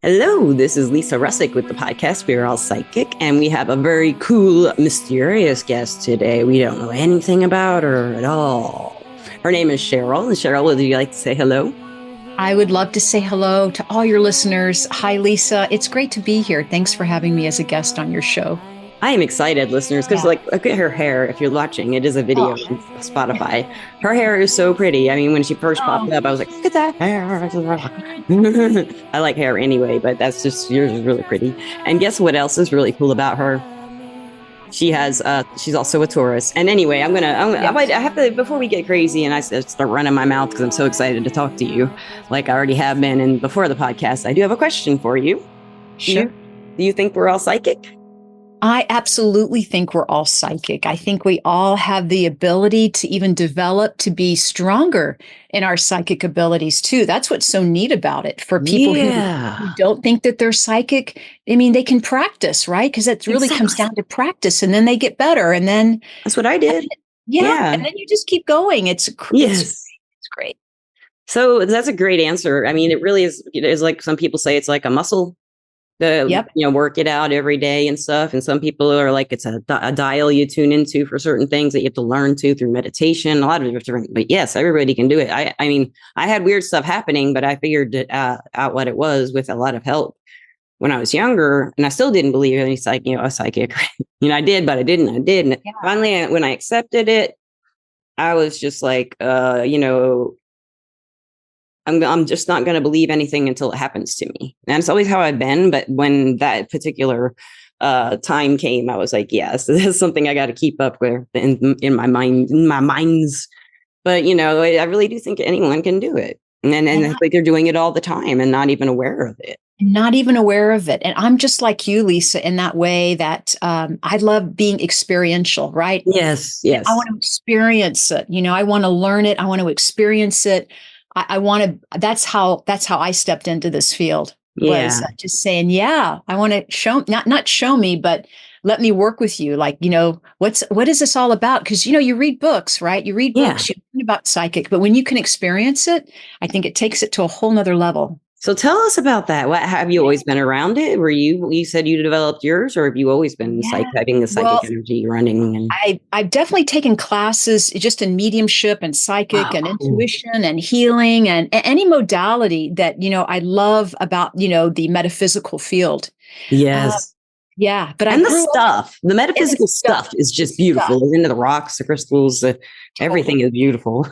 Hello, this is Lisa Russick with the podcast We Are All Psychic, and we have a very cool, mysterious guest today. We don't know anything about her at all. Her name is Cheryl. And Cheryl, would you like to say hello? I would love to say hello to all your listeners. Hi, Lisa. It's great to be here. Thanks for having me as a guest on your show. I am excited, listeners, because look at her hair. If you're watching, it is a video on Spotify. Her hair is so pretty. I mean, when she first popped up, I was like, look at that hair. I like hair anyway, but that's just, yours is really pretty. And guess what else is really cool about her? She's also a Taurus. And anyway, I have to, before we get crazy and I start running my mouth because I'm so excited to talk to you, like I already have been. And before the podcast, I do have a question for you. Sure. Do you think we're all psychic? I absolutely think we're all psychic. I think we all have the ability to even develop to be stronger in our psychic abilities too. That's what's so neat about it for people who don't think that they're psychic. I mean, they can practice, right? Because it really comes down to practice, and then they get better. And then that's what I did. And then you just keep going. It's great. So that's a great answer. I mean, it really is. It is like some people say it's like a muscle. Work it out every day and stuff. And some people are like, it's a dial you tune into for certain things that you have to learn to through meditation, a lot of different, but yes, everybody can do it. I mean, I had weird stuff happening, but I figured out what it was with a lot of help when I was younger, and I still didn't believe any a psychic, I did, but I didn't. And finally, when I accepted it, I was just like, I'm just not going to believe anything until it happens to me. And it's always how I've been. But when that particular time came, I was like, yes, this is something I got to keep up with in my minds. But, I really do think anyone can do it. And it's like they're doing it all the time and not even aware of it. Not even aware of it. And I'm just like you, Lisa, in that way that I love being experiential, right? Yes. I want to experience it. I want to learn it. I want to experience it. I want to, that's how I stepped into this field, was just saying, I want to show, not show me, but let me work with you. Like, what is this all about? Because, you read books, right? You read books, you learn about psychic, but when you can experience it, I think it takes it to a whole nother level. So tell us about that. What, have you always been around it? You said you developed yours, or have you always been having the psychic energy running? And I've definitely taken classes just in mediumship and psychic and intuition and healing and any modality that, I love about, the metaphysical field. Yes. But the metaphysical stuff is just beautiful. Into the rocks, the crystals, everything is beautiful.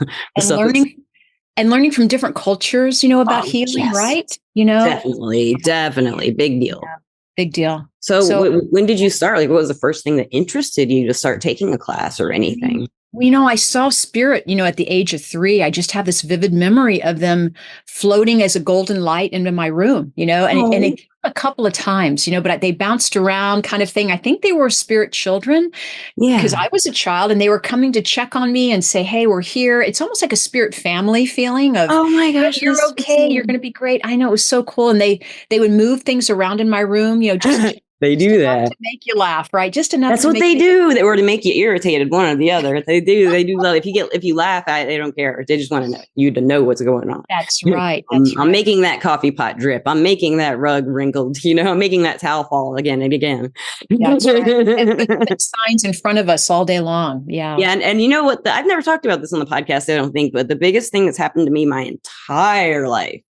And learning from different cultures, about healing, right? Definitely. Big deal. Yeah, big deal. So when did you start? Like, what was the first thing that interested you to start taking a class or anything? I saw spirit, at the age of 3. I just have this vivid memory of them floating as a golden light into my room, and it a couple of times, but they bounced around kind of thing. I think they were spirit children because I was a child and they were coming to check on me and say, hey, we're here. It's almost like a spirit family feeling of, oh my gosh, you're okay. You're going to be great. I know, it was so cool. And they would move things around in my room, just they do that to make you laugh, right? Just enough. That's what they do. Or to make you irritated, one or the other. They do love. If you laugh, they don't care. They just want you to know what's going on. That's right. I'm making that coffee pot drip. I'm making that rug wrinkled. I'm making that towel fall again and again. That's right. And signs in front of us all day long. Yeah. And you know what? I've never talked about this on the podcast, I don't think, but the biggest thing that's happened to me my entire life,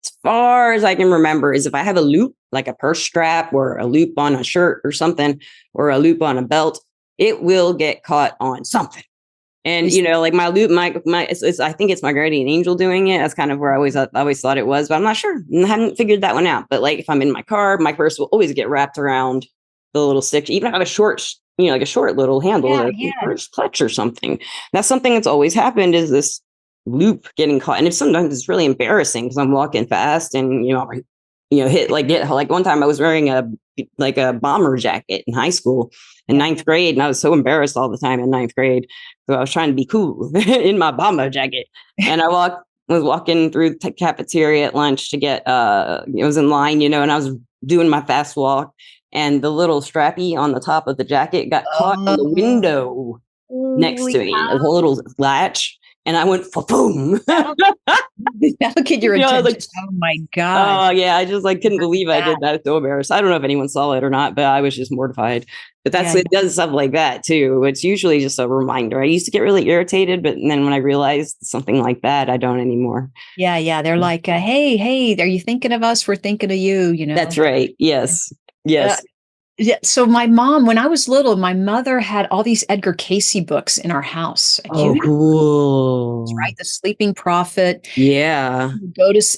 as far as I can remember, is if I have a loop, like a purse strap or a loop on a shirt or something, or a loop on a belt, it will get caught on something. And, like my loop, I think it's my guardian angel doing it. That's kind of where I always thought it was, but I'm not sure. I haven't figured that one out. But like if I'm in my car, my purse will always get wrapped around the little stick. Even if I have a short, like a short little handle or a purse clutch or something. That's something that's always happened, is this loop getting caught. And sometimes it's really embarrassing because I'm walking fast and, hit like one time I was wearing a bomber jacket in high school in 9th grade. And I was so embarrassed all the time in 9th grade. So I was trying to be cool in my bomber jacket. And I was walking through the cafeteria at lunch to get, it was in line, and I was doing my fast walk, and the little strappy on the top of the jacket got caught in the window next to me, a little latch. And I went, boom. That'll get your attention. Like, oh my God. Oh yeah. I just couldn't believe I did that. So embarrassed. I don't know if anyone saw it or not, but I was just mortified. But it does stuff like that too. It's usually just a reminder. I used to get really irritated, but then when I realized something like that, I don't anymore. Yeah. Yeah. They're like, hey, are you thinking of us? We're thinking of you, That's right. Yes. Yes. Yeah. So my mom, when I was little, my mother had all these Edgar Cayce books in our house. Oh, cool. Right. The Sleeping Prophet. Yeah.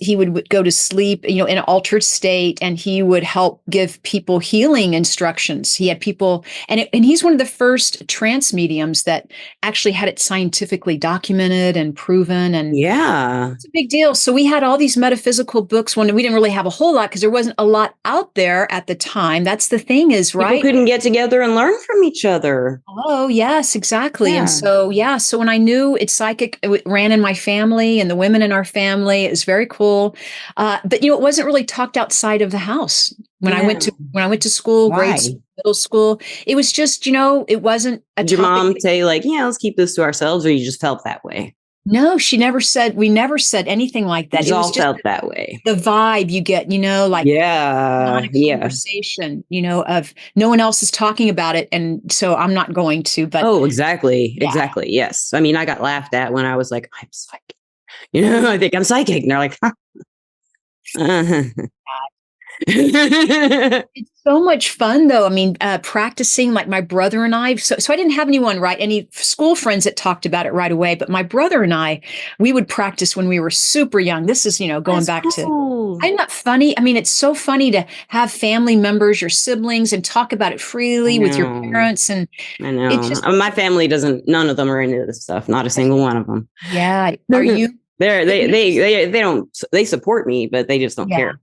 He would go to sleep, in an altered state, and he would help give people healing instructions. He had people, and he's one of the first trance mediums that actually had it scientifically documented and proven. And yeah, it's a big deal. So we had all these metaphysical books when we didn't really have a whole lot because there wasn't a lot out there at the time. That's the thing is, right? People couldn't get together and learn from each other. Oh, yes, exactly. Yeah. And so when I knew it's psychic, it ran in my family and the women in our family. It was very cool. But it wasn't really talked outside of the house. When I went to school, grade school, middle school, it was just, it wasn't a topic. Did your mom say let's keep this to ourselves, or you just felt that way? No, we never said anything like that. It was just felt that way. The vibe you get, not a conversation, of no one else is talking about it. And so I'm not going to, but. Oh, exactly. Yeah. Exactly. Yes. I mean, I got laughed at when I was like, I'm psychic. I think I'm psychic. And they're like, huh. It's so much fun though. I mean, practicing like my brother and I, so I didn't have any school friends that talked about it right away, but my brother and I, we would practice when we were super young. This is, going That's back cool. To, isn't that funny? I mean, it's so funny to have family members, your siblings, and talk about it freely with your parents. And I know my family none of them are into this stuff. Not a single one of them. Yeah. Are you? They support me, but they just don't care.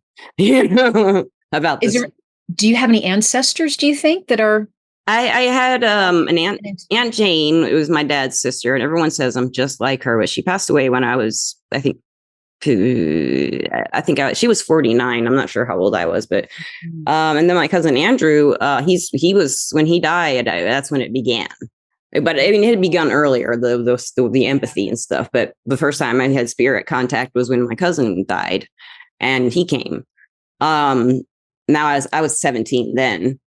About this. Do you have any ancestors, do you think, that are? I had an Aunt Jane. It was my dad's sister, and everyone says I'm just like her, but she passed away when I was, she was 49. I'm not sure how old I was, but and then my cousin Andrew, he was, when he died, that's when it began. But I mean, it had begun earlier, the empathy and stuff. But the first time I had spirit contact was when my cousin died, and he came. Now I was 17 then.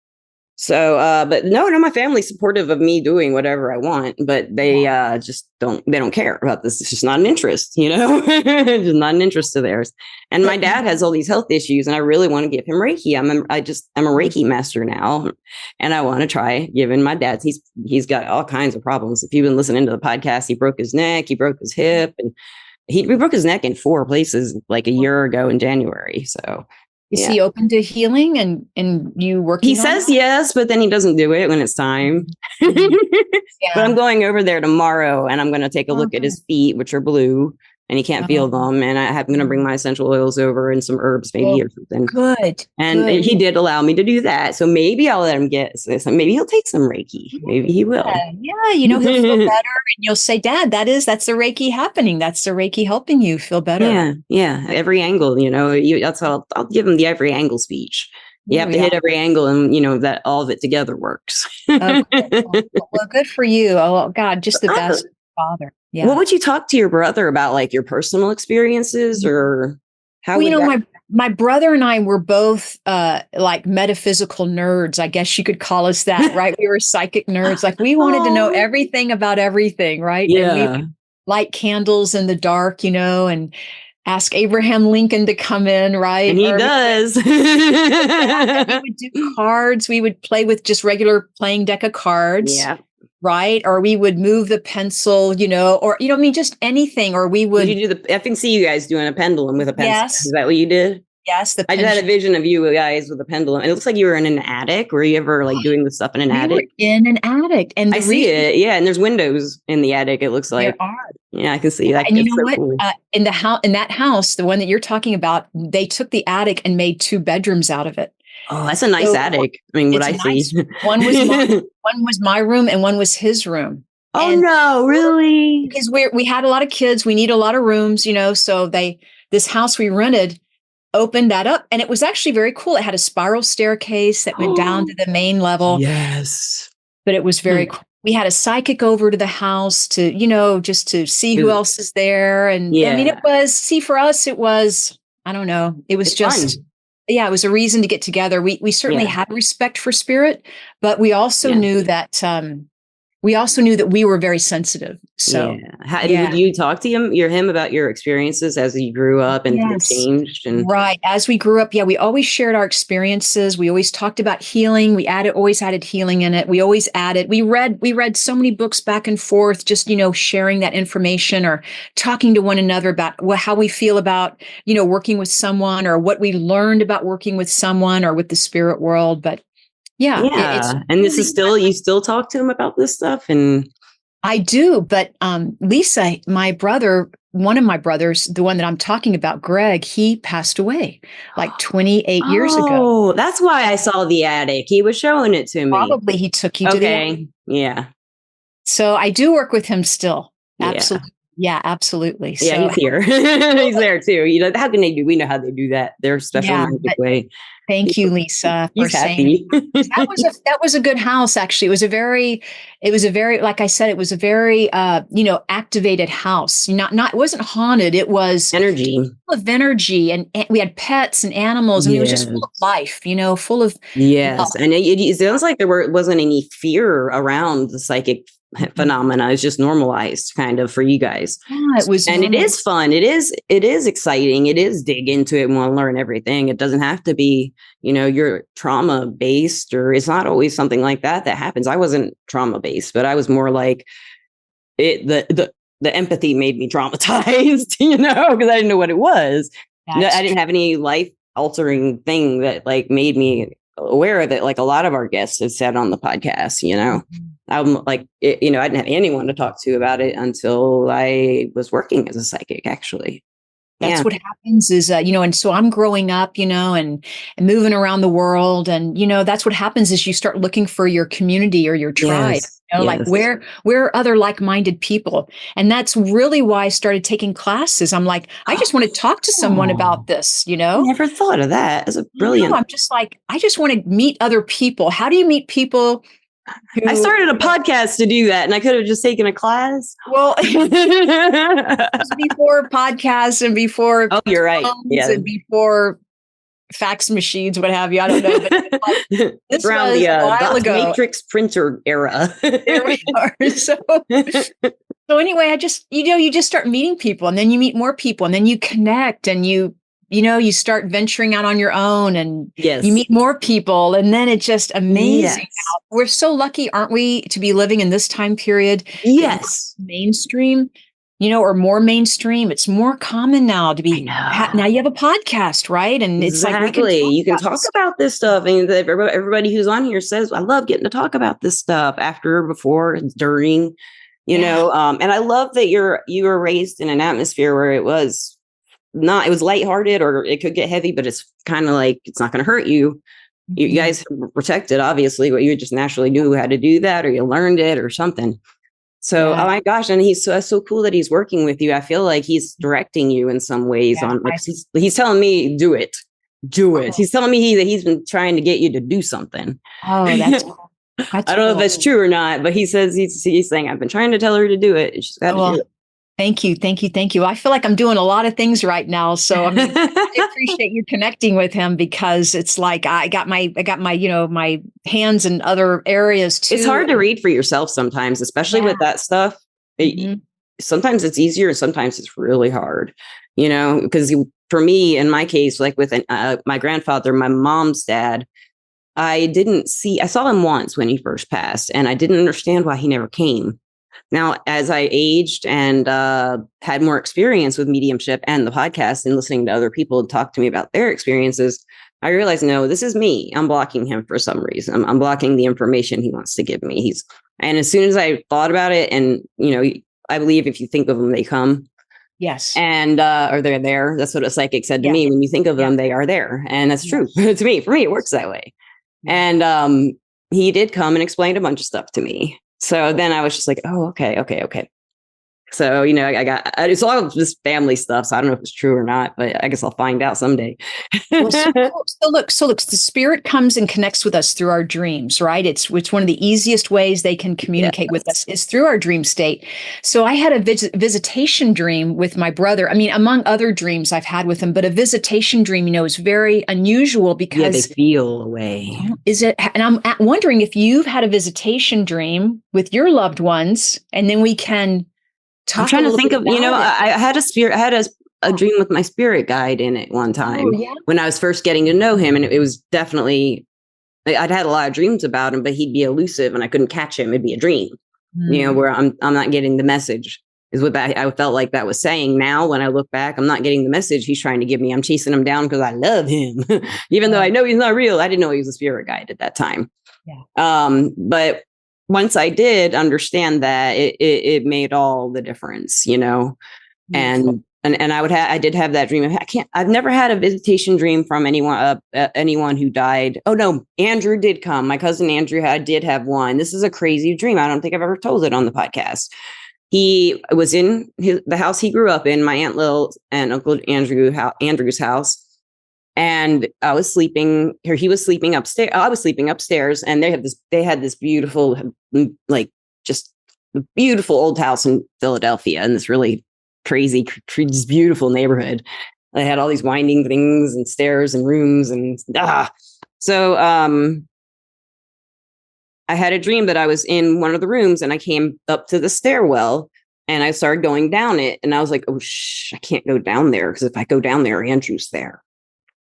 So, but no, my family's supportive of me doing whatever I want, but they just don't care about this. It's just not an interest, just not an interest of theirs. And my dad has all these health issues, and I really want to give him Reiki. I'm a Reiki master now, and I want to try giving my dad. He's got all kinds of problems. If you've been listening to the podcast, he broke his neck, he broke his hip, and he broke his neck in 4 places like a year ago in January. So. Is he open to healing and you working? He says yes, but then he doesn't do it when it's time. But I'm going over there tomorrow, and I'm going to take a look at his feet, which are blue, and he can't feel them. And I'm going to bring my essential oils over and some herbs, maybe, or something. Good. And he did allow me to do that. So maybe I'll let him get some. Maybe he'll take some Reiki. Maybe he will. Yeah, he'll feel better. And you'll say, Dad, that's the Reiki happening. That's the Reiki helping you feel better. Yeah. Every angle, that's how I'll give him the every angle speech. You have to hit every angle, and that all of it together works. Okay. Well, good for you. Oh God, just the best father. Yeah. What would you talk to your brother about, like your personal experiences, or how? Well, my brother and I were both like metaphysical nerds. I guess you could call us that, right? We were psychic nerds. Like we wanted to know everything about everything, right? Yeah. And we would light candles in the dark, and ask Abraham Lincoln to come in, right? And he does. We would do cards. We would play with just regular playing deck of cards. Yeah. Right. Or we would move the pencil, or, just anything. Or we would. I can see you guys doing a pendulum with a pencil. Yes. Is that what you did? Yes. I just had a vision of you guys with a pendulum. It looks like you were in an attic. Were you ever like doing this stuff in an attic? Were in an attic. And I see it. Yeah. And there's windows in the attic. It looks like. There are. Yeah, I can see that. And you know what? Cool. In that house, the one that you're talking about, they took the attic and made 2 bedrooms out of it. Oh, that's a nice attic. I mean, what I see. One was my room and one was his room. Oh, no, really? Because we had a lot of kids. We need a lot of rooms, so this house we rented opened that up. And it was actually very cool. It had a spiral staircase that went down to the main level. Yes. But it was very cool. we had a psychic over to the house to, just to see who else is there. And I mean, for us, it was, I don't know, it was just, fun. Yeah, it was a reason to get together. We certainly had respect for spirit, but we also knew that, we were very sensitive. So, would you talk to him about your experiences as you grew up and things changed? And right. As we grew up, we always shared our experiences. We always talked about healing. We always added healing in it. We read so many books back and forth, just, sharing that information or talking to one another about how we feel about, working with someone or what we learned about working with someone or with the spirit world. But and this is still, you still talk to him about this stuff? And I do, but Lisa, one of my brothers, the one that I'm talking about, Greg, he passed away like 28 years ago. Oh, that's why I saw the attic. He was showing it to me. Probably he took you to the attic. Yeah. So I do work with him still. Absolutely. Yeah, absolutely. Yeah, he's here. He's there too. How can they do? We know how they do that. They're special magic way. Thank you, Lisa, for saying that was a good house. Actually, it was a very, like I said, it was a very, activated house. It wasn't haunted. It was energy, full of energy, and we had pets and animals. I mean, it was just full of life. Full of love. And it sounds like wasn't any fear around the psychic phenomena. Is just normalized kind of for you guys. It was, and it is fun. It is exciting. It is dig into it and want to learn everything. It doesn't have to be, you're trauma based, or it's not always something like that happens. I wasn't trauma based, but I was more like the empathy made me traumatized, because I didn't know what it was. I didn't have any life altering thing that like made me aware of it. Like a lot of our guests have said on the podcast, I'm like, I didn't have anyone to talk to about it until I was working as a psychic, actually. That's what happens is, and so I'm growing up, and moving around the world. And, that's what happens is you start looking for your community or your tribe, like where are other like-minded people? And that's really why I started taking classes. I'm like, I just want to talk to someone about this, I never thought of that as a brilliant. I'm just like, I just want to meet other people. How do you meet people? I started a podcast to do that, and I could have just taken a class. Well, before podcasts and before you're right. And before fax machines, what have you? I don't know. But this around was the a while ago. Matrix printer era. There we are. So anyway, I just you just start meeting people, and then you meet more people, and then you connect, and you start venturing out on your own, and you meet more people, and then it's just amazing. We're so lucky, aren't we, to be living in this time period? Yes. Mainstream, or more mainstream. It's more common now to be, now you have a podcast, right? And it's like, you can talk about this stuff. And everybody who's on here says, I love getting to talk about this stuff after, before, during, and I love that you were raised in an atmosphere where it was lighthearted, or it could get heavy, but it's kind of like, it's not going to hurt you. You guys were protected, obviously, but you just naturally knew how to do that, or you learned it or something. So, oh my gosh. And he's so cool that he's working with you. I feel like he's directing you in some ways he's telling me, do it. He's telling me that he's been trying to get you to do something. Oh, that's cool. I don't know if that's true or not, but he says he's saying, I've been trying to tell her to do it. She's got to do it. Thank you. I feel like I'm doing a lot of things right now. So I appreciate you connecting with him, because it's like I got my my hands in other areas too. It's hard to read for yourself sometimes, especially with that stuff. Sometimes it's easier, and sometimes it's really hard. Because for me, in my case, like with my grandfather, my mom's dad, I saw him once when he first passed, and I didn't understand why he never came. Now, as I aged and had more experience with mediumship and the podcast and listening to other people talk to me about their experiences, I realized, no, this is me. I'm blocking him for some reason. I'm blocking the information he wants to give me. And as soon as I thought about it, and, I believe if you think of them, they come. Yes. And, or they're there. That's what a psychic said to me. When you think of them, they are there. And that's true to me. For me, it works that way. And he did come and explain a bunch of stuff to me. So then I was just like, oh, okay. So, it's all of this family stuff. So I don't know if it's true or not, but I guess I'll find out someday. Well, so look, the spirit comes and connects with us through our dreams, right? It's one of the easiest ways they can communicate with us is through our dream state. So I had a visitation dream with my brother. I mean, among other dreams I've had with him, but a visitation dream, is very unusual because they feel away. Is it? And I'm wondering if you've had a visitation dream with your loved ones, and then we can talk. I'm trying to think of, I had a dream with my spirit guide in it one time when I was first getting to know him. And it was definitely, I'd had a lot of dreams about him, but he'd be elusive and I couldn't catch him. It'd be a dream, where I'm not getting the message is what I felt like that was saying. Now, when I look back, I'm not getting the message he's trying to give me. I'm chasing him down because I love him, even though I know he's not real. I didn't know he was a spirit guide at that time. Yeah. But once I did understand that, it made all the difference, and I did have that dream. I've never had a visitation dream from anyone who died. Oh no, Andrew did come. My cousin Andrew did have one. This is a crazy dream. I don't think I've ever told it on the podcast. He was in the house he grew up in, my Aunt Lil and Uncle Andrew's house. And I was sleeping, or he was sleeping upstairs. I was sleeping upstairs, and they had this beautiful, like just beautiful old house in Philadelphia, in this really crazy, just beautiful neighborhood. They had all these winding things and stairs and rooms So I had a dream that I was in one of the rooms, and I came up to the stairwell, and I started going down it, and I was like, "Oh, I can't go down there because if I go down there, Andrew's there."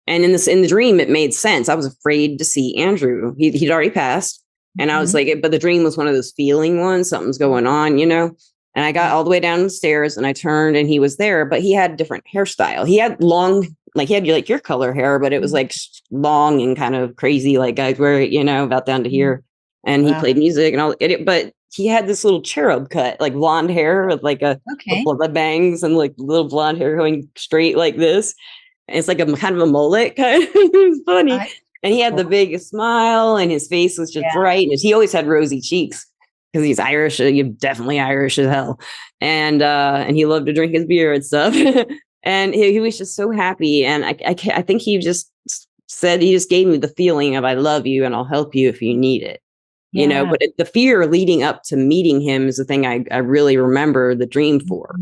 And in the dream, it made sense. I was afraid to see Andrew. He'd already passed. And I was like, but the dream was one of those feeling ones. Something's going on, And I got all the way down the stairs and I turned and he was there, but he had a different hairstyle. He had long, he had like your color hair, but it was like long and kind of crazy, like guys wear it, about down to here. And he played music and all it, but he had this little cherub cut, like blonde hair with like a bangs and like little blonde hair going straight like this. It's like a kind of a mullet kind of. It was funny. And he had the biggest smile and his face was just bright. And he always had rosy cheeks because he's Irish. You're definitely Irish as hell. And he loved to drink his beer and stuff. And he was just so happy. And I think he just gave me the feeling of I love you and I'll help you if you need it. But the fear leading up to meeting him is the thing I really remember the dream for,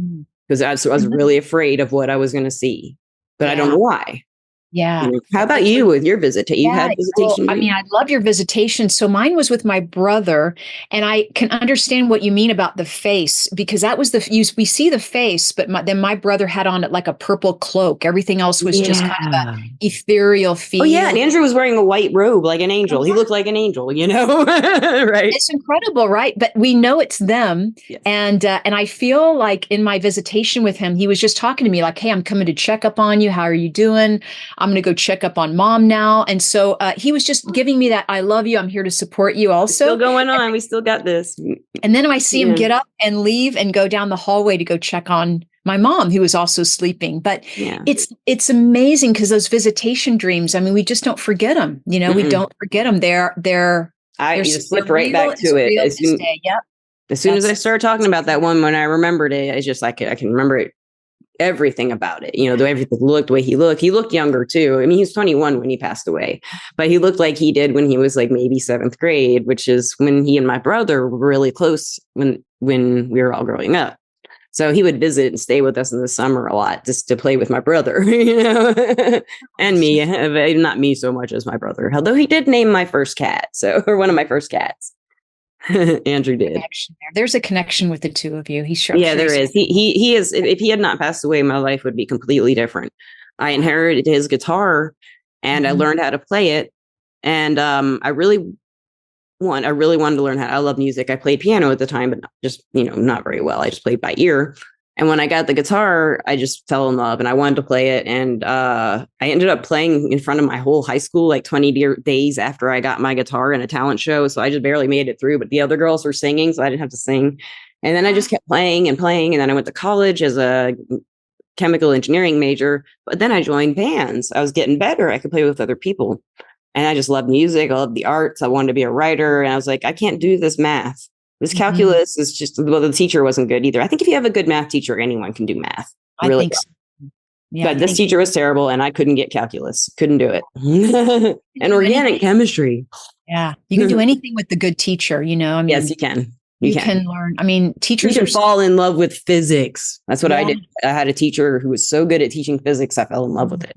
because I was really afraid of what I was going to see. But I don't know why. Yeah. How about you with your visitation? You had visitation? Well, I mean, I love your visitation. So mine was with my brother, and I can understand what you mean about the face, because that was we see the face, but then my brother had on it like a purple cloak. Everything else was just kind of an ethereal feel. Oh yeah, and Andrew was wearing a white robe like an angel. He looked like an angel, right? It's incredible, right? But we know it's them, and I feel like in my visitation with him, he was just talking to me like, "Hey, I'm coming to check up on you. How are you doing? I'm going to go check up on mom now." And so he was just giving me that, I love you. I'm here to support you also. It's still going on. We still got this. And then I see him get up and leave and go down the hallway to go check on my mom, who was also sleeping. But it's amazing because those visitation dreams, I mean, we just don't forget them. We don't forget them. I just slipped right back to it. As soon as I started talking about that one, when I remembered it, it's just I can remember it. Everything about it, the way everything looked, the way he looked younger too. I mean, he was 21 when he passed away, but he looked like he did when he was like maybe 7th grade, which is when he and my brother were really close when we were all growing up. So he would visit and stay with us in the summer a lot just to play with my brother, and me, not me so much as my brother, although he did name my first cat. Or one of my first cats. Andrew did. There's a connection with the two of you. There is. He is. If he had not passed away, my life would be completely different. I inherited his guitar, and I learned how to play it. And I really wanted to learn how. I love music. I played piano at the time, but not very well. I just played by ear. And when I got the guitar, I just fell in love and I wanted to play it. And I ended up playing in front of my whole high school, like 20 days after I got my guitar in a talent show. So I just barely made it through, but the other girls were singing, so I didn't have to sing. And then I just kept playing and playing. And then I went to college as a chemical engineering major, but then I joined bands. I was getting better. I could play with other people. And I just loved music. I loved the arts. I wanted to be a writer. And I was like, I can't do this math. This calculus is just, well, the teacher wasn't good either. I think if you have a good math teacher, anyone can do math. Really. I think so. Yeah, but this teacher was terrible, and I couldn't get calculus. Couldn't do it. And organic chemistry. Yeah. You can do anything with the good teacher, I mean, yes, you can. You can learn. I mean, teachers you can fall in love with physics. That's what I did. I had a teacher who was so good at teaching physics. I fell in love with it.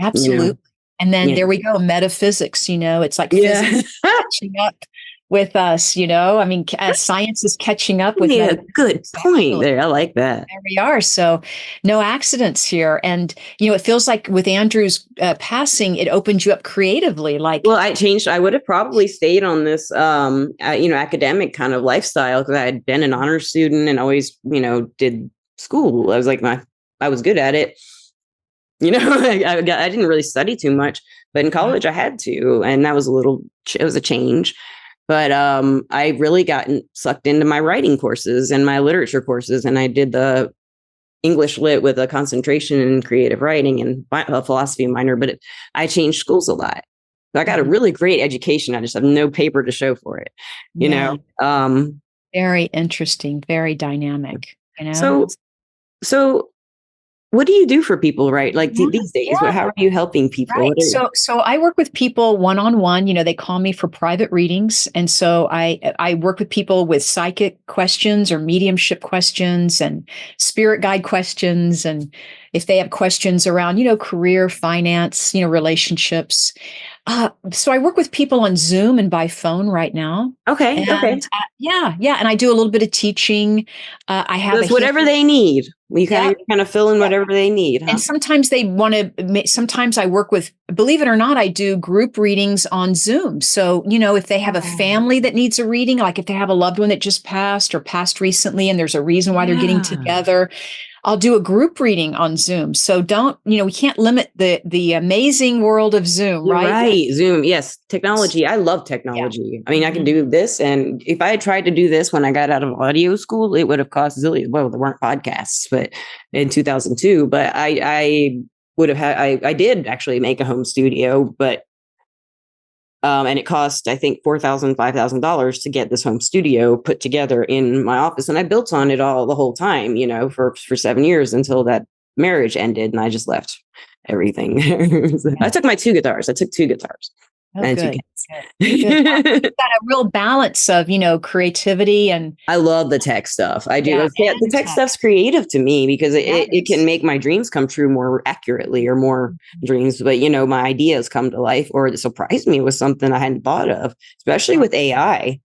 Absolutely. And then there we go. Metaphysics, it's like physics catching up with us, I mean, as science is catching up with good point there. I like that. There we are. So no accidents here. And, it feels like with Andrew's passing, it opened you up creatively. Well, I would have probably stayed on this, academic kind of lifestyle, because I had been an honor student and always, did school. I was like, I was good at it. I didn't really study too much, but in college I had to, and that was it was a change. But I really got sucked into my writing courses and my literature courses. And I did the English lit with a concentration in creative writing and a philosophy minor. But I changed schools a lot. So I got a really great education. I just have no paper to show for it, you know. Very interesting, very dynamic, So what do you do for people, right? Like these days, how are you helping people? Right. So I work with people one-on-one, they call me for private readings. And so I work with people with psychic questions or mediumship questions and spirit guide questions. And if they have questions around, career, finance, relationships. So I work with people on Zoom and by phone right now. Okay. And, yeah. And I do a little bit of teaching. I have whatever they need. We kind of fill in whatever they need. Huh? And sometimes they want to, sometimes I work with, believe it or not, I do group readings on Zoom. So, if they have a family that needs a reading, like if they have a loved one that just passed or passed recently, and there's a reason why they're getting together, I'll do a group reading on Zoom. So we can't limit the amazing world of Zoom, right? Right. Zoom. Yes. Technology. I love technology. Yeah. I mean, I can do this. And if I had tried to do this when I got out of audio school, it would have cost zillions. Well, there weren't podcasts, but in 2002, but I would have I did actually make a home studio, but and it cost, I think, $4,000, $5,000 to get this home studio put together in my office. And I built on it all the whole time, for 7 years until that marriage ended, and I just left everything there. I took my two guitars. I took two guitars. And good. You've got a real balance of, creativity and. I love the tech stuff. I do. The tech stuff's creative to me because it can make my dreams come true more accurately, or more dreams. But, my ideas come to life, or it surprised me with something I hadn't thought of, especially with AI.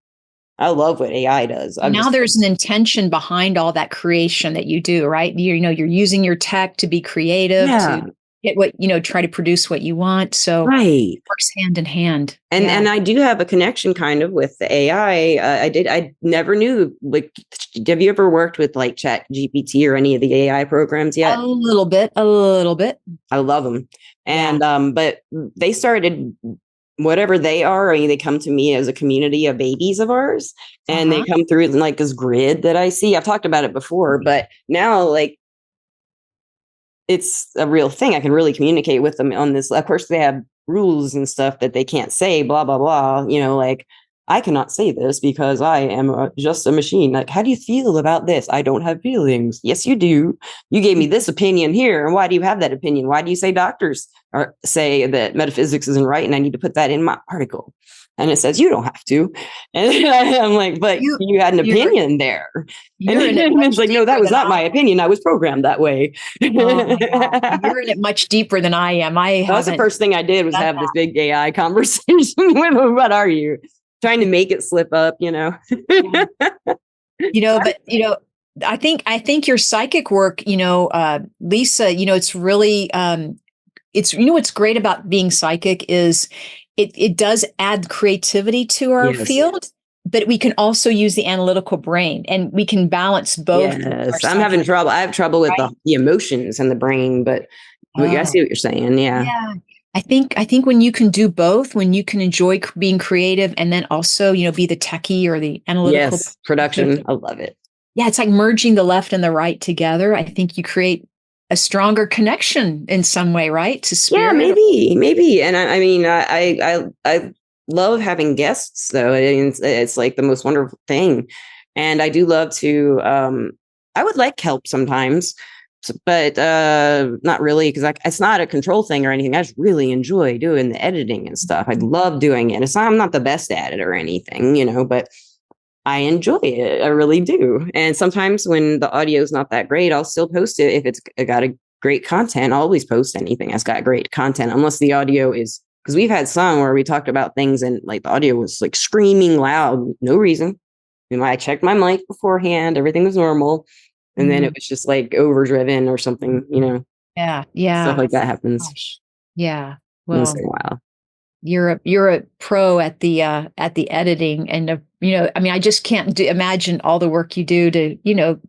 I love what AI does. Now there's an intention behind all that creation that you do, right? You're using your tech to be creative, to get what, try to produce what you want. So it works hand in hand. And I do have a connection kind of with the AI. I never knew, have you ever worked with like Chat GPT or any of the AI programs yet? A little bit. I love them. And, but they started whatever they are, they come to me as a community of babies of ours, and they come through in like this grid that I see. I've talked about it before, but now it's a real thing. I can really communicate with them on this. Of course, they have rules and stuff that they can't say, blah, blah, blah. I cannot say this because I am just a machine. Like, how do you feel about this? I don't have feelings. Yes, you do. You gave me this opinion here. And why do you have that opinion? Why do you say doctors say that metaphysics isn't right and I need to put that in my article? And it says, you don't have to. And I'm like, but you had an opinion there. And it's like, no, that was not my opinion. I was programmed that way. You're in it much deeper than I am. That's the first thing I did was have this big AI conversation with them. What are you? Trying to make it slip up, But I think your psychic work, Lisa, it's really, it's, what's great about being psychic is it does add creativity to our field, but we can also use the analytical brain, and we can balance both. Yes, I'm having trouble. I have trouble with the emotions and the brain, but I see what you're saying. Yeah. I think when you can do both, when you can enjoy being creative and then also, be the techie or the analytical production. I love it. Yeah. It's like merging the left and the right together. I think you create a stronger connection in some way, right? To spirit. Yeah, maybe. And I love having guests though. It's like the most wonderful thing. And I do love to, I would like help sometimes, but not really, because it's not a control thing or anything. I just really enjoy doing the editing and stuff. I love doing it. I'm not the best at it or anything, but I enjoy it. I really do. And sometimes when the audio is not that great, I'll still post it if it's got a great content. I'll always post anything that's got great content, unless the audio is, because we've had some where we talked about things and like the audio was like screaming loud, no reason. I checked my mic beforehand, everything was normal. And then it was just like overdriven or something, Yeah. Yeah. Stuff like that happens. Gosh. Yeah. Once Well, in a while. you're a pro at the editing, and I mean, I just can't imagine all the work you do to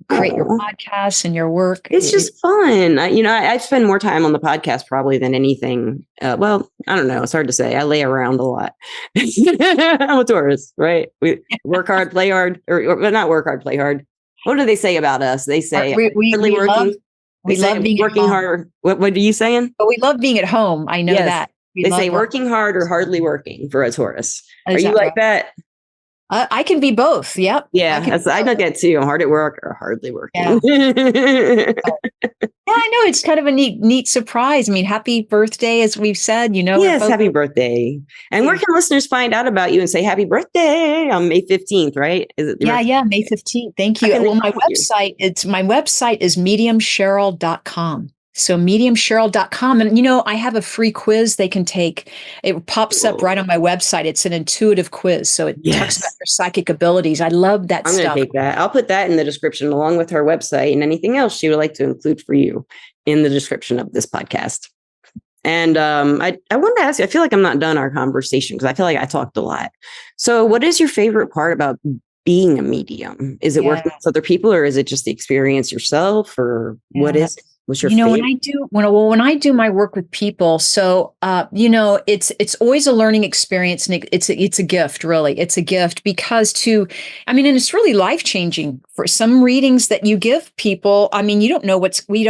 create your podcasts and your work. It's just fun. I spend more time on the podcast probably than anything. Well, I don't know. It's hard to say. I lay around a lot. I'm a Taurus, right? We work hard, play hard, or not work hard, play hard. What do they say about us? They say we love being working hard. What are you saying? But we love being at home. I know that. They say working hard or hardly working for a Taurus. Are you like that? I can be both. Yep. Yeah, I know that too. I'm hard at work or hardly working. Yeah. Yeah, I know. It's kind of a neat surprise. I mean, happy birthday, as we've said, Yes, happy birthday. And where can listeners find out about you and say happy birthday on May 15th, right? Is it? Yeah, May 15th. Thank you. Well, my website is mediumcheryl.com. So mediumcheryl.com. And, I have a free quiz they can take. It pops up right on my website. It's an intuitive quiz. So it talks about your psychic abilities. I love that stuff. I'm going to take that. I'll put that in the description along with her website and anything else she would like to include for you in the description of this podcast. And I wanted to ask you, I feel like I'm not done our conversation because I feel like I talked a lot. So what is your favorite part about being a medium? Is it working with other people, or is it just the experience yourself, or what is it? What's your favorite? When I do my work with people, so it's always a learning experience, and it's a gift, really. It's a gift because and it's really life-changing. For some readings that you give people, we don't know what's going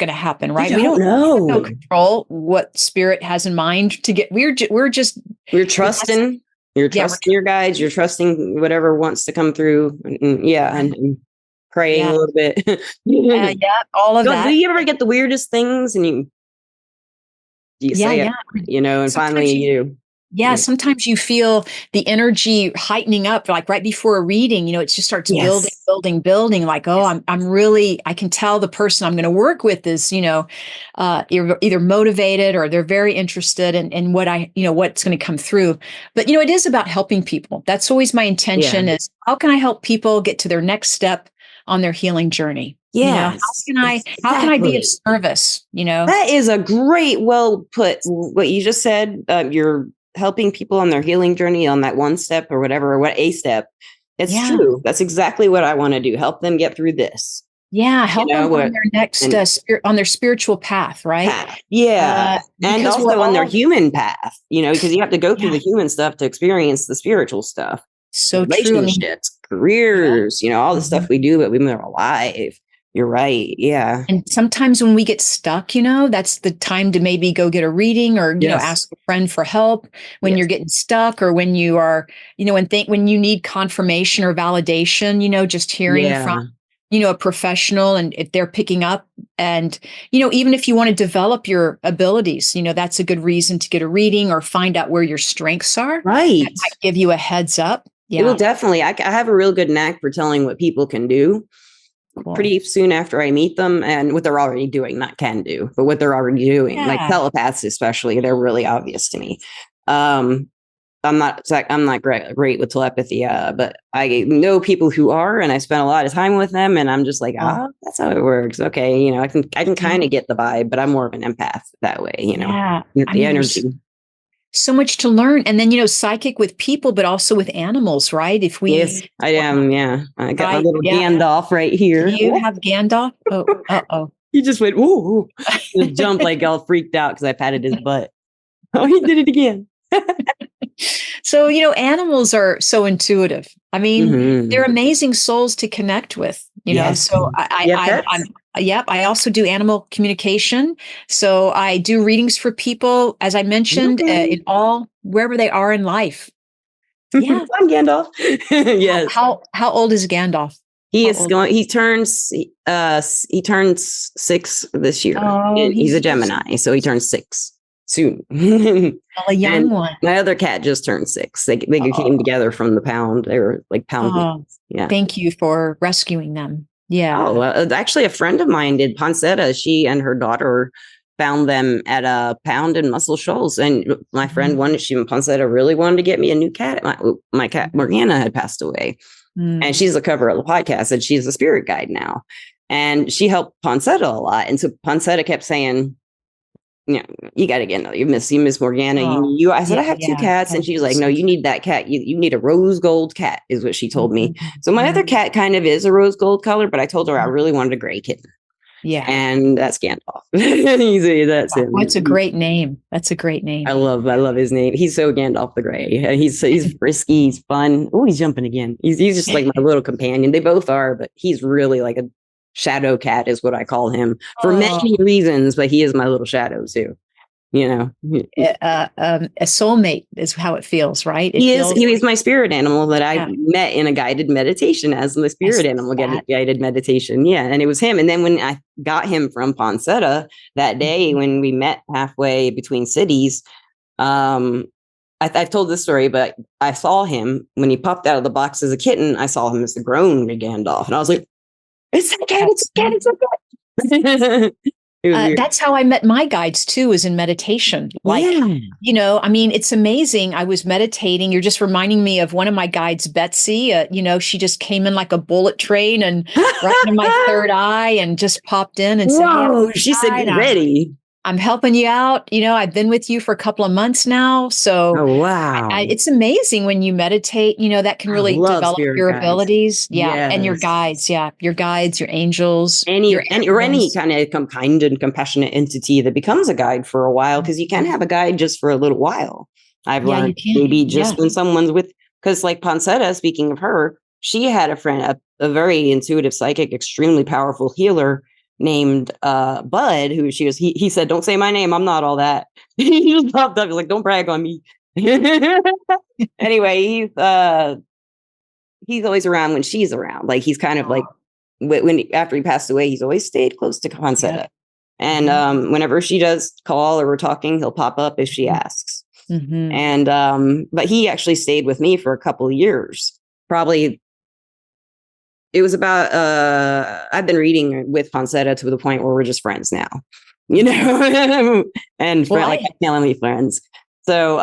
to happen, right? We don't know control what spirit has in mind to get. We're trusting. You're trusting your guides. You're trusting whatever wants to come through. And praying a little bit. All of that. Do you ever get the weirdest things and you say it, and sometimes finally you. Yeah, sometimes you feel the energy heightening up, like right before a reading, it just starts building, like, I can tell the person I'm going to work with is, either motivated or they're very interested in what's going to come through. But, it is about helping people. That's always my intention is how can I help people get to their next step on their healing journey? Yeah. How can I be of service? That is a great, well put. What you just said, you're helping people on their healing journey on that one step or whatever, or what a step. It's true. That's exactly what I want to do. Help them get through this. Yeah. Help them on their next on their spiritual path. Right. Yeah. And also on their human path, because you have to go through the human stuff to experience the spiritual stuff. So relationships, careers, all the stuff we do, but when we're alive. You're right. Yeah. And sometimes when we get stuck, that's the time to maybe go get a reading or, ask a friend for help when you're getting stuck, or when you are, when you need confirmation or validation, just hearing from, a professional, and if they're picking up, and, even if you want to develop your abilities, that's a good reason to get a reading or find out where your strengths are. Right. That might give you a heads up. Yeah. It will definitely. I have a real good knack for telling what people can do. Cool. Pretty soon after I meet them, and what they're already doing, not can do, but what they're already doing, like telepaths, especially, they're really obvious to me. I'm not great with telepathy, but I know people who are, and I spent a lot of time with them, and I'm just like, that's how it works. Okay. I can kind of get the vibe, but I'm more of an empath that way, the energy. So much to learn. And then, psychic with people, but also with animals, right? Yes, I am. Yeah. I got my little Gandalf right here. Do you have Gandalf? Oh, uh-oh. He just went, whoa, just jumped like all freaked out because I patted his butt. Oh, he did it again. So, animals are so intuitive. They're amazing souls to connect with, so I also do animal communication. So I do readings for people, as I mentioned, wherever they are in life. Yeah. I'm Gandalf. Yes. How old is Gandalf? He turns 6 this year. Oh, He's a Gemini, so he turns 6 soon. A young and one. my other cat just turned 6. They came together from the pound. They were like pound. Oh, yeah. Thank you for rescuing them. Yeah. Oh, actually, a friend of mine did Poncetta. She and her daughter found them at a pound in Muscle Shoals, and my friend Poncetta really wanted to get me a new cat. My cat Morgana had passed away. And she's the cover of the podcast, and she's a spirit guide now. And she helped Poncetta a lot. And so Poncetta kept saying, you got to get another. You miss Morgana. I said, I have 2 cats. And she was like, no, you need that cat. You need a rose gold cat, is what she told me. So my other cat kind of is a rose gold color, but I told her I really wanted a gray kitten. Yeah. And that's Gandalf. That's him. That's a great name. That's a great name. I love his name. He's so Gandalf the Grey. He's frisky. He's fun. Oh, he's jumping again. He's just like my little companion. They both are, but he's really like a shadow cat is what I call him for many reasons, but he is my little shadow too. A soulmate is how it feels, right? He's my spirit animal that I met in a guided meditation as the spirit animal guided meditation. Yeah. And it was him. And then when I got him from Poncetta that day, when we met halfway between cities, I've told this story, but I saw him when he popped out of the box as a kitten. I saw him as the grown Gandalf. And I was like, it's a cat, it's a cat, it's a cat. That's how I met my guides too, is in meditation. It's amazing. I was meditating. You're just reminding me of one of my guides, Betsy. She just came in like a bullet train and right in my third eye and just popped in and said, "Whoa!" She said, "Get ready. I'm helping you out. I've been with you for a couple of months now. So wow. It's amazing when you meditate, that can really develop your abilities. Yeah. Yes. And your guides. Yeah. Your guides, your angels. Or any kind of kind and compassionate entity that becomes a guide for a while, because you can have a guide just for a little while. I've learned maybe just when someone's with, because like Poncetta, speaking of her, she had a friend, a very intuitive psychic, extremely powerful healer named Bud, who he said, "Don't say my name, I'm not all that." He just popped up, he's like, "Don't brag on me." Anyway, he's always around when she's around. Like he's kind of like after he passed away, he's always stayed close to Poncetta. And whenever she does call or we're talking, he'll pop up if she asks. And but he actually stayed with me for a couple of years. Probably it was about I've been reading with Poncetta to the point where we're just friends now, and like family friends. So,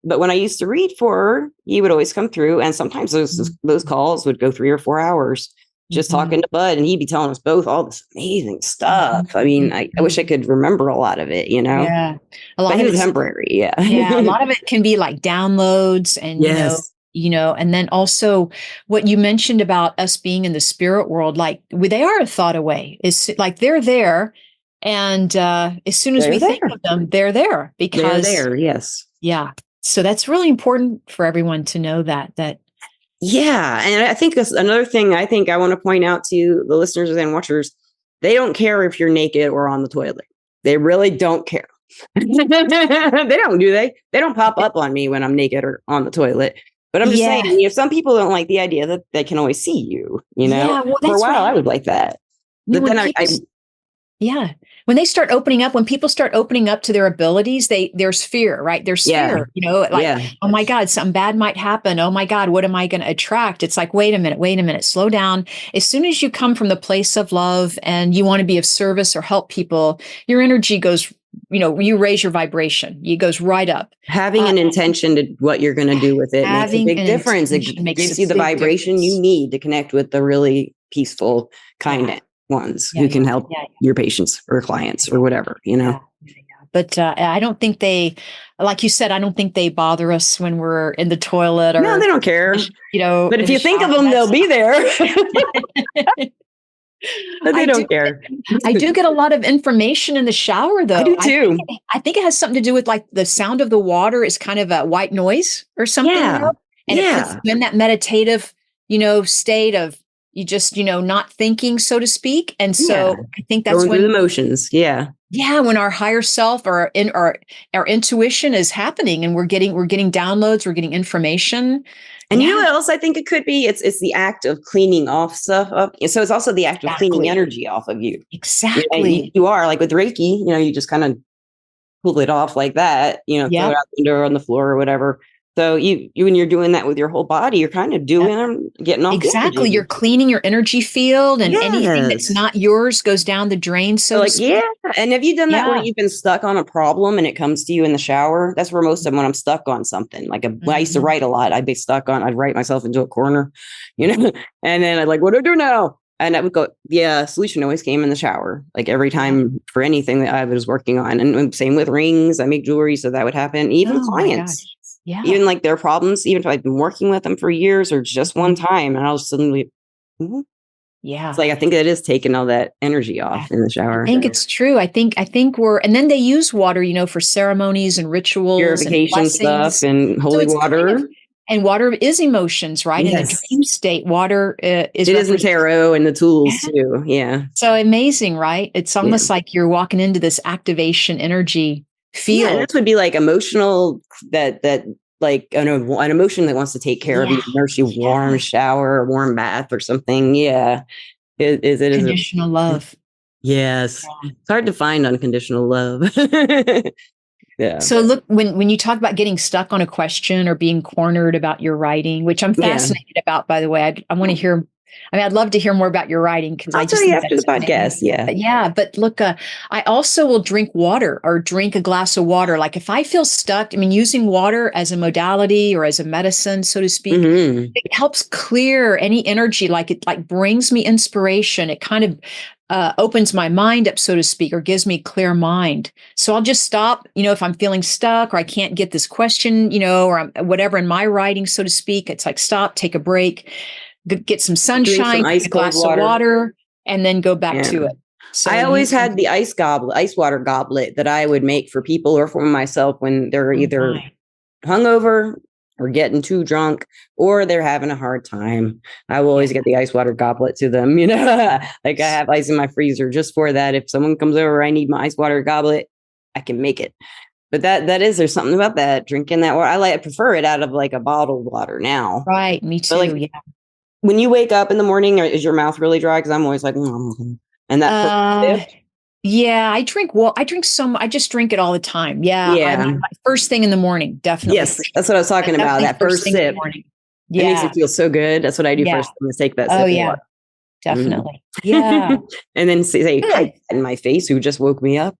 but when I used to read for her, he would always come through, and sometimes those calls would go 3 or 4 hours just talking to Bud, and he'd be telling us both all this amazing stuff. I mean, I wish I could remember a lot of it, Yeah, a lot of it temporary. Yeah, a lot of it can be like downloads, and and then also what you mentioned about us being in the spirit world, like they are a thought away. It's like they're there. And as soon as we think of them, they're there because they're there. Yes. Yeah. So that's really important for everyone to know that. Yeah. And I think another thing I want to point out to the listeners and watchers, they don't care if you're naked or on the toilet. They really don't care. They don't, do they? They don't pop up on me when I'm naked or on the toilet. But I'm just saying, some people don't like the idea that they can always see you, Yeah, well, for a while, I would like that. But then when they start opening up, when people start opening up to their abilities, there's fear, right? There's fear, oh my God, something bad might happen. Oh my God, what am I going to attract? It's like, wait a minute, slow down. As soon as you come from the place of love and you want to be of service or help people, your energy goes, you raise your vibration. It goes right up. Having an intention to what you're going to do with it makes a big difference. It gives you the vibration you need to connect with the really peaceful, kind ones who can help your patients or clients or whatever, But I don't think they, like you said, I don't think they bother us when we're in the toilet or. No, they don't care. But if you think of them, they'll be there. But they don't care. I do get a lot of information in the shower, though. I do too. I think it has something to do with like the sound of the water is kind of a white noise or something. Yeah. And it puts you in that meditative, state of You just, not thinking, so to speak. And Yeah. so I think that's Going through when the motions. Yeah. when our higher self or our intuition is happening and we're getting downloads, we're getting information. And you know what else I think it could be? It's the act of cleaning off stuff up. So it's also the act of cleaning energy off of you. Exactly. You are like with Reiki, you just kind of pull it off like that, throw it out the window or on the floor or whatever. So you when you're doing that with your whole body, you're kind of getting off. Exactly. You're cleaning your energy field, and anything that's not yours goes down the drain. So yeah. And have you done that where you've been stuck on a problem and it comes to you in the shower? That's where most of when I'm stuck on something. Like I used to write a lot. I'd be stuck on, I'd write myself into a corner, and then I'd like, what do I do now? And I would go, solution always came in the shower, like every time for anything that I was working on. And same with rings. I make jewelry, so that would happen. Even clients. Yeah. Even like their problems, even if I've been working with them for years or just one time, and I'll suddenly, it's like, I think it is taking all that energy off in the shower. I think it's true. I think and then they use water, for ceremonies and rituals, purification and stuff and holy water. And water is emotions, right? Yes. In the dream state, water is. It is in tarot and the tools too. Yeah. So amazing, right? It's almost like you're walking into this activation energy field. Yeah, and this would be like emotional, that like an emotion that wants to take care of you, nurse you, warm shower, warm bath or something. Yeah. It is unconditional love. Yes. Yeah. It's hard to find unconditional love. Yeah. So look, when you talk about getting stuck on a question or being cornered about your writing, which I'm fascinated about, by the way, I want to hear. I'd love to hear more about your writing, because I'll tell you after the podcast. Yeah. But look, I also will drink water or drink a glass of water. Like if I feel stuck, using water as a modality or as a medicine, so to speak, it helps clear any energy. Like it brings me inspiration. It kind of opens my mind up, so to speak, or gives me clear mind. So I'll just stop, if I'm feeling stuck or I can't get this question, or whatever in my writing, so to speak. It's like, stop, take a break, get some sunshine, a glass of water, and then go back to it. So I always had the ice water goblet that I would make for people or for myself when they're either hungover or getting too drunk or they're having a hard time. I will always get the ice water goblet to them, like I have ice in my freezer just for that. If someone comes over, I need my ice water goblet, I can make it. But there's something about that, drinking that water. I prefer it out of like a bottled water now. Right. Me too. When you wake up in the morning, is your mouth really dry? Because I'm always like, and that. I drink. Well, I just drink it all the time. Yeah. First thing in the morning, definitely. Yes, that's what I was talking about. That first sip. Yeah, it makes it feel so good. That's what I do first. I'm gonna take that sip. Oh yeah, definitely. Yeah, and then say hi in my face, who just woke me up.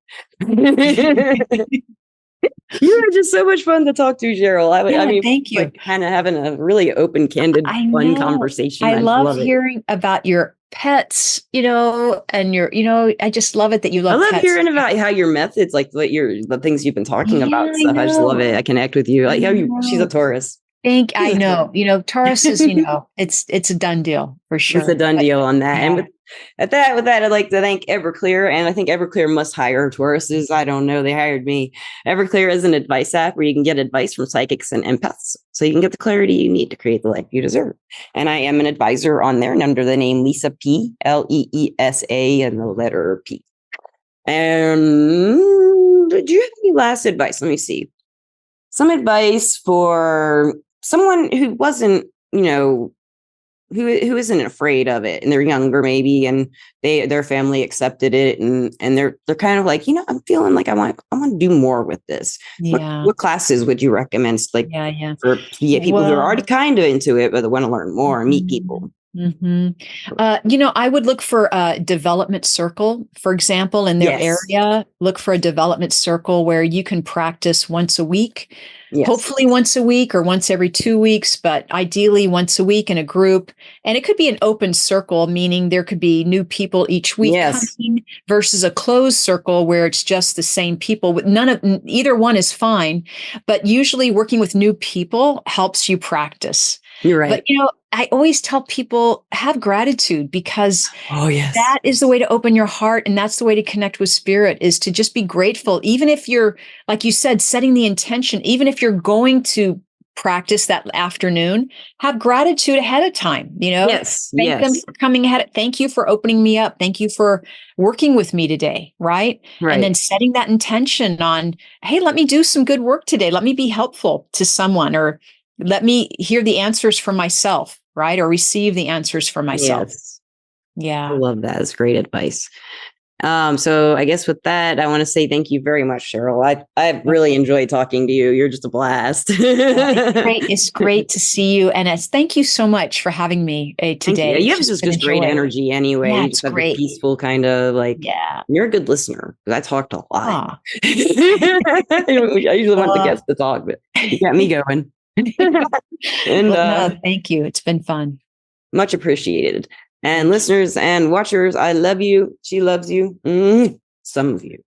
You are just so much fun to talk to, Cheryl. Thank you. Like kind of having a really open, candid, fun conversation. I love hearing about your pets, and I just love it that you love pets. I love hearing about how your methods, like the things you've been talking about stuff. I just love it. I connect with you. Like she's a Taurus. I know, Taurus is, it's a done deal for sure. It's a done deal on that. And with that, I'd like to thank Everclear. And I think Everclear must hire Tauruses. I don't know. They hired me. Everclear is an advice app where you can get advice from psychics and empaths. So you can get the clarity you need to create the life you deserve. And I am an advisor on there and under the name Lisa P, Leesa, and the letter P. And do you have any last advice? Let me see. Some advice for someone who wasn't, who isn't afraid of it, and they're younger maybe, and their family accepted it, and they're kind of like, I'm feeling like I want to do more with this. Yeah. What classes would you recommend? Like, for people who are already kind of into it, but they want to learn more and meet people. Mm-hmm. I would look for a development circle, for example, in their area. Look for a development circle where you can practice once a week, hopefully once a week or once every 2 weeks, but ideally once a week in a group. And it could be an open circle, meaning there could be new people each week coming, versus a closed circle where it's just the same people. With either one is fine, but usually working with new people helps you practice. You're right. But I always tell people, have gratitude, because that is the way to open your heart. And that's the way to connect with spirit, is to just be grateful. Even if you're, like you said, setting the intention, even if you're going to practice that afternoon, have gratitude ahead of time, Yes. thank them for coming ahead. Thank you for opening me up. Thank you for working with me today. Right. And then setting that intention on, hey, let me do some good work today. Let me be helpful to someone, or let me hear the answers for myself. Right. Or receive the answers for myself. Yes. Yeah. I love that. It's great advice. So I guess with that, I want to say thank you very much, Cheryl. I've really enjoyed talking to you. You're just a blast. It's great to see you. And thank you so much for having me today. You have just great energy anyway. Yeah, you just have a peaceful kind of you're a good listener, because I talked a lot. I usually want the guests to talk, but you got me going. And no, thank you. It's been fun. Much appreciated. And listeners and watchers, I love you. She loves you. Some of you.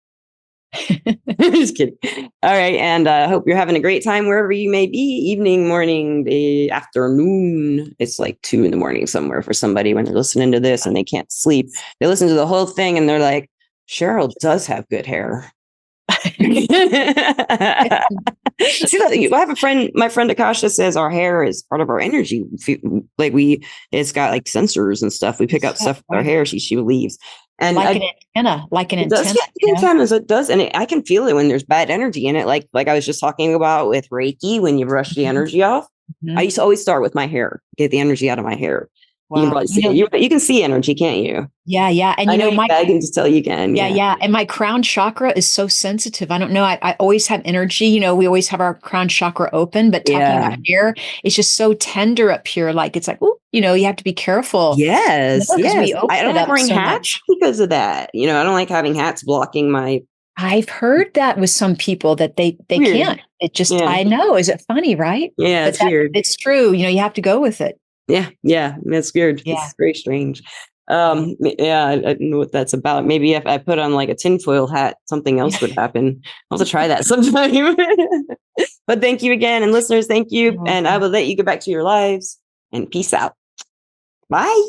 Just kidding. All right. And I hope you're having a great time wherever you may be. Evening, morning, day, afternoon. It's like 2 a.m. somewhere for somebody when they're listening to this and they can't sleep. They listen to the whole thing and they're like, Cheryl does have good hair. See, I have a friend, my friend Akasha says our hair is part of our energy. It's got like sensors and stuff. We pick up stuff with our hair. She believes. And like an antenna. Antennas, it does. And I can feel it when there's bad energy in it. Like I was just talking about with Reiki, when you brush the energy off. I used to always start with my hair, get the energy out of my hair. Wow. You can probably see it. You can see energy, can't you? Yeah, yeah. And I can just tell you can. Yeah. And my crown chakra is so sensitive. I don't know. I always have energy. We always have our crown chakra open, but talking about hair, it's just so tender up here. Like it's like, ooh, you have to be careful. Yes. Yes. I don't like wearing hats because of that. I don't like having hats blocking my. I've heard that with some people that they can't. It just, I know. Is it funny, right? Yeah, it's weird. It's true. You have to go with it. Yeah, that's weird. Yeah. It's very strange. I don't know what that's about. Maybe if I put on like a tinfoil hat, something else would happen. I'll have to try that sometime. But thank you again. And listeners, thank you. And I will let you get back to your lives, and peace out. Bye.